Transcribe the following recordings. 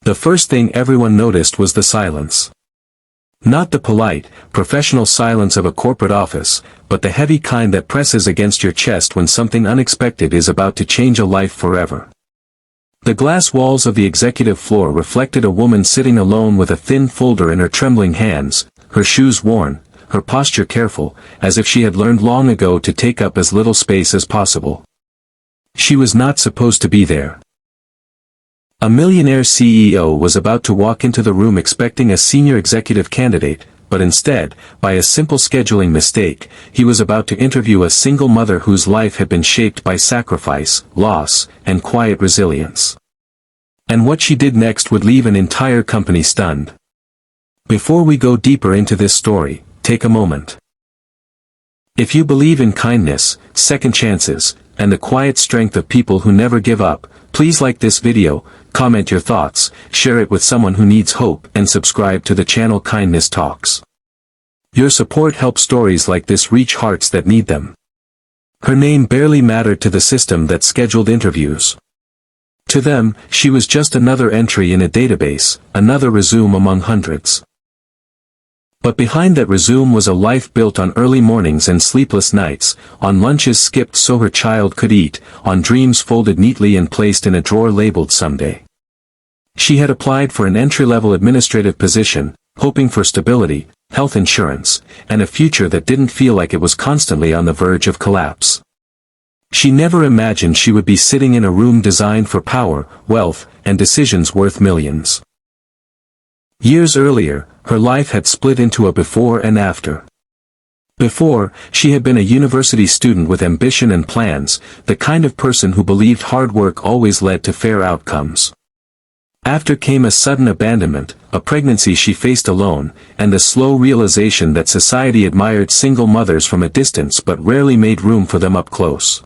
The first thing everyone noticed was the silence. Not the polite, professional silence of a corporate office, but the heavy kind that presses against your chest when something unexpected is about to change a life forever. The glass walls of the executive floor reflected a woman sitting alone with a thin folder in her trembling hands, her shoes worn, her posture careful, as if she had learned long ago to take up as little space as possible. She was not supposed to be there. A millionaire CEO was about to walk into the room expecting a senior executive candidate, but instead, by a simple scheduling mistake, he was about to interview a single mother whose life had been shaped by sacrifice, loss, and quiet resilience. And what she did next would leave an entire company stunned. Before we go deeper into this story, take a moment. If you believe in kindness, second chances, and the quiet strength of people who never give up, please like this video, comment your thoughts, share it with someone who needs hope, and subscribe to the channel Kindness Talks. Your support helps stories like this reach hearts that need them. Her name barely mattered to the system that scheduled interviews. To them, she was just another entry in a database, another resume among hundreds. But behind that resume was a life built on early mornings and sleepless nights, on lunches skipped so her child could eat, on dreams folded neatly and placed in a drawer labeled someday. She had applied for an entry-level administrative position, hoping for stability, health insurance, and a future that didn't feel like it was constantly on the verge of collapse. She never imagined she would be sitting in a room designed for power, wealth, and decisions worth millions. Years earlier, her life had split into a before and after. Before, she had been a university student with ambition and plans, the kind of person who believed hard work always led to fair outcomes. After came a sudden abandonment, a pregnancy she faced alone, and the slow realization that society admired single mothers from a distance but rarely made room for them up close.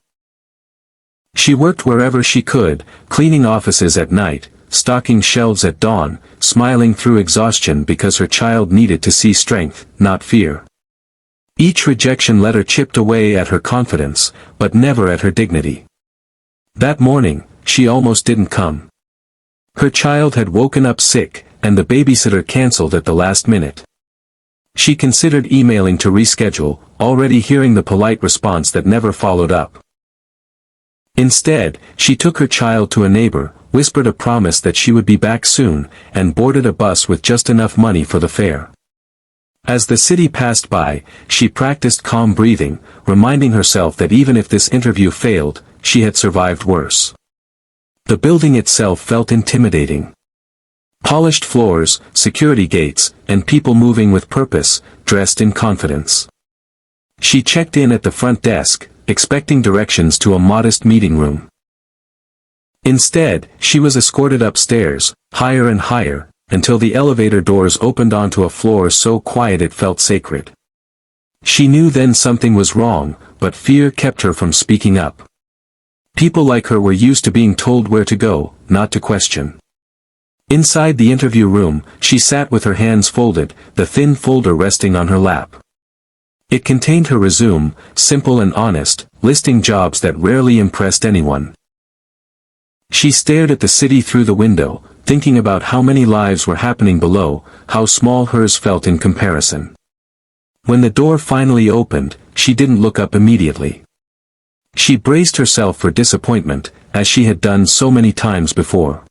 She worked wherever she could, cleaning offices at night, stocking shelves at dawn, smiling through exhaustion because her child needed to see strength, not fear. Each rejection letter chipped away at her confidence, but never at her dignity. That morning, she almost didn't come. Her child had woken up sick, and the babysitter canceled at the last minute. She considered emailing to reschedule, already hearing the polite response that never followed up. Instead, she took her child to a neighbor, whispered a promise that she would be back soon, and boarded a bus with just enough money for the fare. As the city passed by, she practiced calm breathing, reminding herself that even if this interview failed, she had survived worse. The building itself felt intimidating. Polished floors, security gates, and people moving with purpose, dressed in confidence. She checked in at the front desk, expecting directions to a modest meeting room. Instead, she was escorted upstairs, higher and higher, until the elevator doors opened onto a floor so quiet it felt sacred. She knew then something was wrong, but fear kept her from speaking up. People like her were used to being told where to go, not to question. Inside the interview room, she sat with her hands folded, the thin folder resting on her lap. It contained her resume, simple and honest, listing jobs that rarely impressed anyone. She stared at the city through the window, thinking about how many lives were happening below, how small hers felt in comparison. When the door finally opened, she didn't look up immediately. She braced herself for disappointment, as she had done so many times before.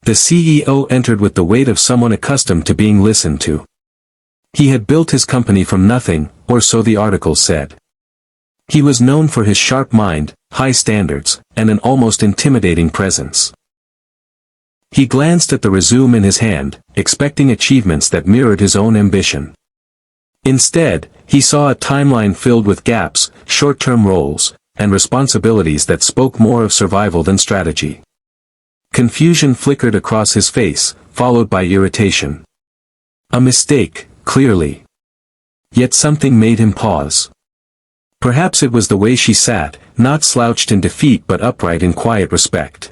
The CEO entered with the weight of someone accustomed to being listened to. He had built his company from nothing, or so the article said. He was known for his sharp mind, high standards, and an almost intimidating presence. He glanced at the resume in his hand, expecting achievements that mirrored his own ambition. Instead, he saw a timeline filled with gaps, short-term roles, and responsibilities that spoke more of survival than strategy. Confusion flickered across his face, followed by irritation. A mistake, clearly. Yet something made him pause. Perhaps it was the way she sat, not slouched in defeat but upright in quiet respect.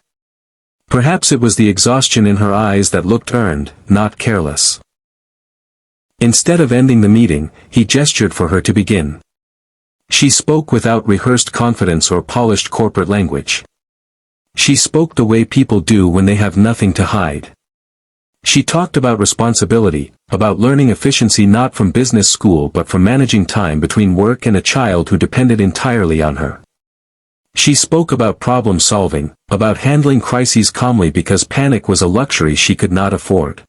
Perhaps it was the exhaustion in her eyes that looked earned, not careless. Instead of ending the meeting, he gestured for her to begin. She spoke without rehearsed confidence or polished corporate language. She spoke the way people do when they have nothing to hide. She talked about responsibility, about learning efficiency not from business school but from managing time between work and a child who depended entirely on her. She spoke about problem solving, about handling crises calmly because panic was a luxury she could not afford.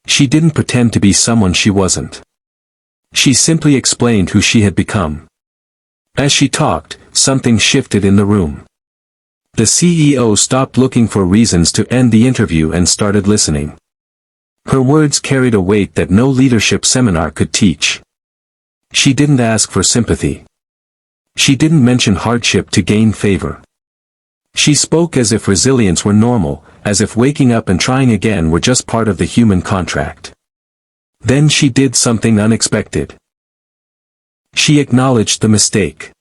She didn't pretend to be someone she wasn't. She simply explained who she had become. As she talked, something shifted in the room. The CEO stopped looking for reasons to end the interview and started listening. Her words carried a weight that no leadership seminar could teach. She didn't ask for sympathy. She didn't mention hardship to gain favor. She spoke as if resilience were normal, as if waking up and trying again were just part of the human contract. Then she did something unexpected. She acknowledged the mistake.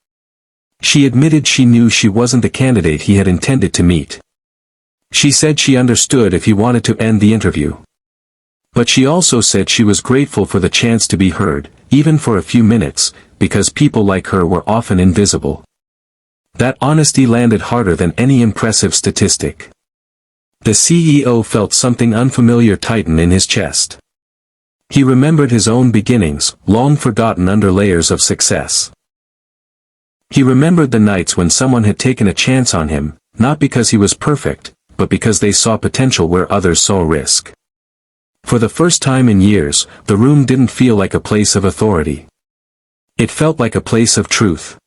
She admitted she knew she wasn't the candidate he had intended to meet. She said she understood if he wanted to end the interview. But she also said she was grateful for the chance to be heard, even for a few minutes, because people like her were often invisible. That honesty landed harder than any impressive statistic. The CEO felt something unfamiliar tighten in his chest. He remembered his own beginnings, long forgotten under layers of success. He remembered the nights when someone had taken a chance on him, not because he was perfect, but because they saw potential where others saw risk. For the first time in years, the room didn't feel like a place of authority. It felt like a place of truth.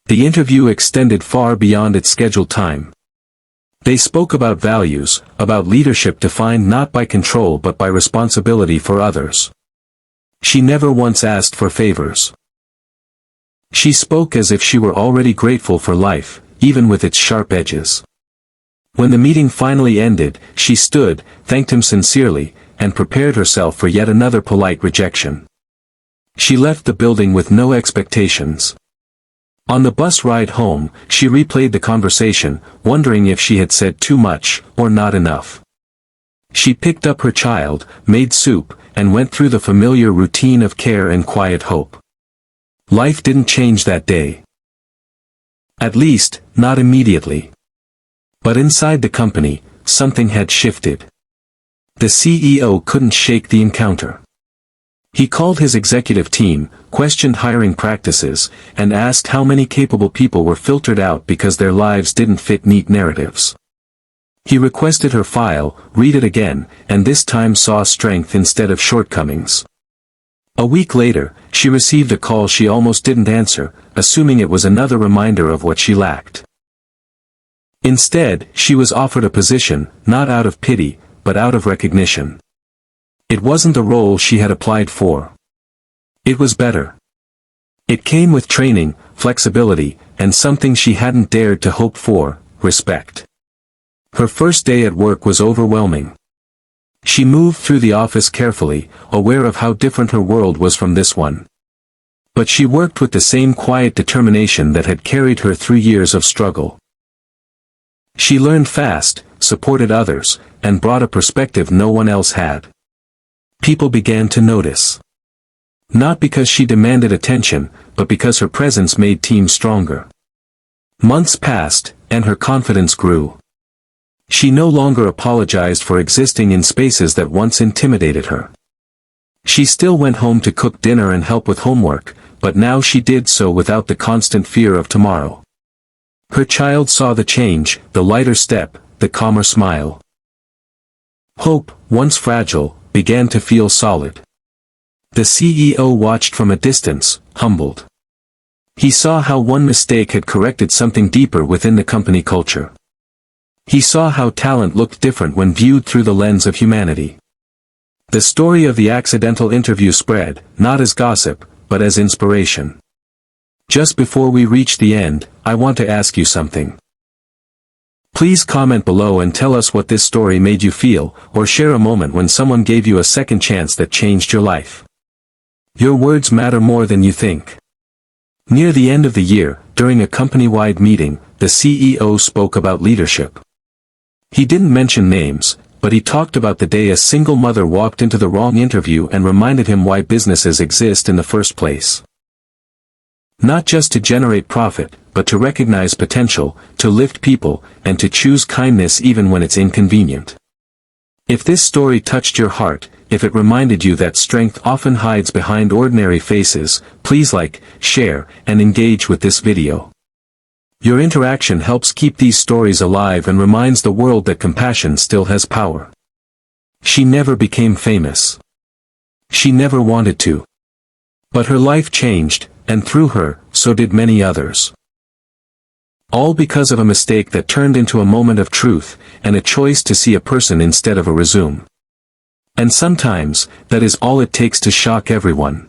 The interview extended far beyond its scheduled time. They spoke about values, about leadership defined not by control but by responsibility for others. She never once asked for favors. She spoke as if she were already grateful for life, even with its sharp edges. When the meeting finally ended, she stood, thanked him sincerely, and prepared herself for yet another polite rejection. She left the building with no expectations. On the bus ride home, she replayed the conversation, wondering if she had said too much, or not enough. She picked up her child, made soup, and went through the familiar routine of care and quiet hope. Life didn't change that day. At least, not immediately. But inside the company, something had shifted. The CEO couldn't shake the encounter. He called his executive team, questioned hiring practices, and asked how many capable people were filtered out because their lives didn't fit neat narratives. He requested her file, read it again, and this time saw strength instead of shortcomings. A week later, she received a call she almost didn't answer, assuming it was another reminder of what she lacked. Instead, she was offered a position, not out of pity, but out of recognition. It wasn't the role she had applied for. It was better. It came with training, flexibility, and something she hadn't dared to hope for, respect. Her first day at work was overwhelming. She moved through the office carefully, aware of how different her world was from this one. But she worked with the same quiet determination that had carried her through years of struggle. She learned fast, supported others, and brought a perspective no one else had. People began to notice. Not because she demanded attention, but because her presence made teams stronger. Months passed, and her confidence grew. She no longer apologized for existing in spaces that once intimidated her. She still went home to cook dinner and help with homework, but now she did so without the constant fear of tomorrow. Her child saw the change, the lighter step, the calmer smile. Hope, once fragile, began to feel solid. The CEO watched from a distance, humbled. He saw how one mistake had corrected something deeper within the company culture. He saw how talent looked different when viewed through the lens of humanity. The story of the accidental interview spread, not as gossip, but as inspiration. Just before we reach the end, I want to ask you something. Please comment below and tell us what this story made you feel, or share a moment when someone gave you a second chance that changed your life. Your words matter more than you think. Near the end of the year, during a company-wide meeting, the CEO spoke about leadership. He didn't mention names, but he talked about the day a single mother walked into the wrong interview and reminded him why businesses exist in the first place. Not just to generate profit, but to recognize potential, to lift people, and to choose kindness even when it's inconvenient. If this story touched your heart, if it reminded you that strength often hides behind ordinary faces, please like, share, and engage with this video. Your interaction helps keep these stories alive and reminds the world that compassion still has power. She never became famous. She never wanted to. But her life changed, and through her, so did many others. All because of a mistake that turned into a moment of truth, and a choice to see a person instead of a resume. And sometimes, that is all it takes to shock everyone.